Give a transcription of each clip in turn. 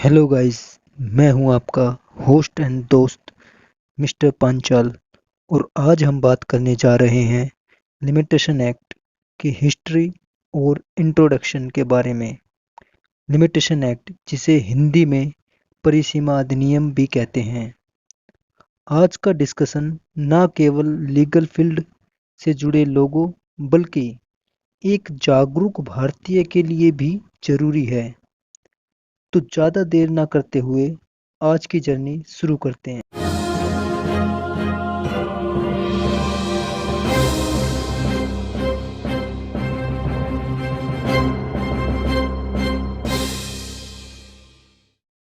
Hello guys, मैं हूं आपका होस्ट एंड दोस्त मिस्टर पांचाल। और आज हम बात करने जा रहे हैं लिमिटेशन एक्ट की हिस्ट्री और इंट्रोडक्शन के बारे में। लिमिटेशन एक्ट, जिसे हिंदी में परिसीमा अधिनियम भी कहते हैं। आज का डिस्कशन ना केवल लीगल फील्ड से जुड़े लोगों बल्कि एक जागरूक भारतीय के लिए भी जरूरी है। तो ज़्यादा देर ना करते हुए आज की जर्नी शुरू करते हैं।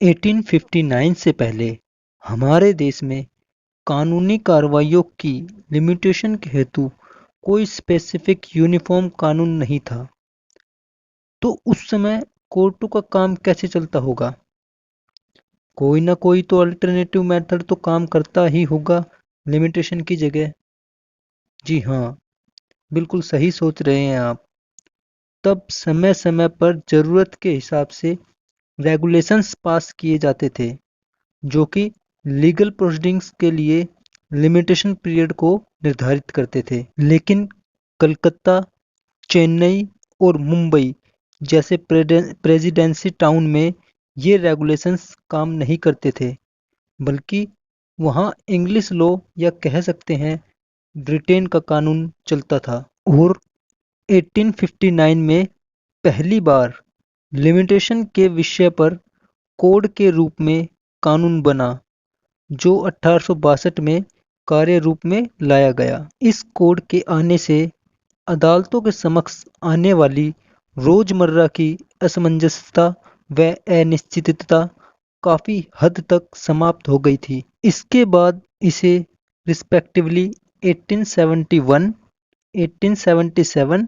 1859 से पहले हमारे देश में कानूनी कार्रवाइयों की लिमिटेशन के हेतु कोई स्पेसिफिक यूनिफॉर्म कानून नहीं था। तो उस समय कोर्टों का काम कैसे चलता होगा? कोई ना कोई तो अल्टरनेटिव मेथड तो काम करता ही होगा लिमिटेशन की जगह। जी हाँ, बिल्कुल सही सोच रहे हैं आप। तब समय समय पर जरूरत के हिसाब से रेगुलेशंस पास किए जाते थे, जो कि लीगल प्रोसीडिंग्स के लिए लिमिटेशन पीरियड को निर्धारित करते थे। लेकिन कलकत्ता, चेन्नई और मुंबई जैसे प्रेसिडेंसी टाउन में ये रेगुलेशंस काम नहीं करते थे, बल्कि वहाँ इंग्लिश लॉ या कह सकते हैं ब्रिटेन का कानून चलता था। और 1859 में पहली बार लिमिटेशन के विषय पर कोड के रूप में कानून बना, जो 1862 में कार्य रूप में लाया गया। इस कोड के आने से अदालतों के समक्ष आने वाली रोजमर्रा की असमंजसता व अनिश्चितता काफी हद तक समाप्त हो गई थी। इसके बाद इसे रिस्पेक्टिवली 1871, 1877,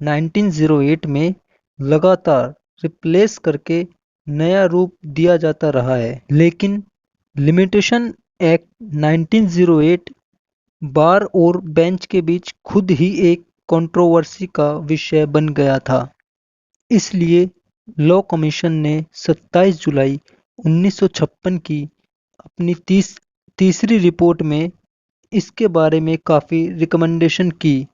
1908 में लगातार रिप्लेस करके नया रूप दिया जाता रहा है। लेकिन लिमिटेशन एक्ट 1908 बार और बेंच के बीच खुद ही एक कंट्रोवर्सी का विषय बन गया था। इसलिए लॉ कमीशन ने 27 जुलाई 1956 की अपनी तीसरी रिपोर्ट में इसके बारे में काफ़ी रिकमेंडेशन की।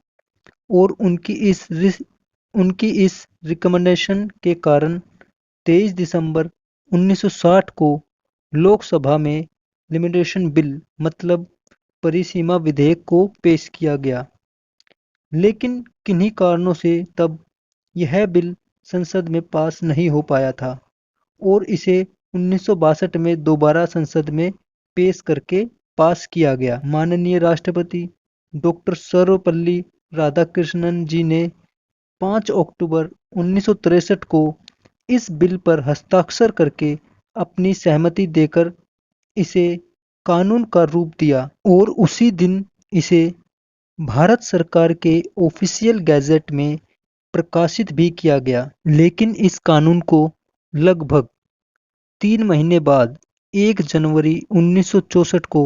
और उनकी इस रिकमेंडेशन के कारण 23 दिसंबर 1960 को लोकसभा में लिमिटेशन बिल मतलब परिसीमा विधेयक को पेश किया गया। लेकिन किन्हीं कारणों से तब यह बिल संसद में पास नहीं हो पाया था और इसे 1962 में दोबारा संसद में पेश करके पास किया गया। माननीय राष्ट्रपति डॉक्टर सर्वपल्ली राधाकृष्णन जी ने 5 अक्टूबर 1963 को इस बिल पर हस्ताक्षर करके अपनी सहमति देकर इसे कानून का रूप दिया और उसी दिन इसे भारत सरकार के ऑफिशियल गैजेट में प्रकाशित भी किया गया। लेकिन इस कानून को लगभग 3 महीने बाद 1 जनवरी 1964 को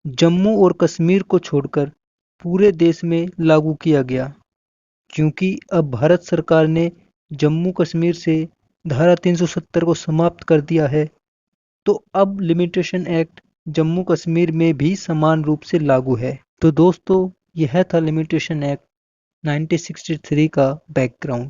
जम्मू और कश्मीर को छोड़कर पूरे देश में लागू किया गया। क्योंकि अब भारत सरकार ने जम्मू कश्मीर से धारा 370 को समाप्त कर दिया है, तो अब लिमिटेशन एक्ट जम्मू कश्मीर में भी समान रूप से लागू है। तो दोस्तों, यह था लिमिटेशन एक्ट 1963 का बैकग्राउंड।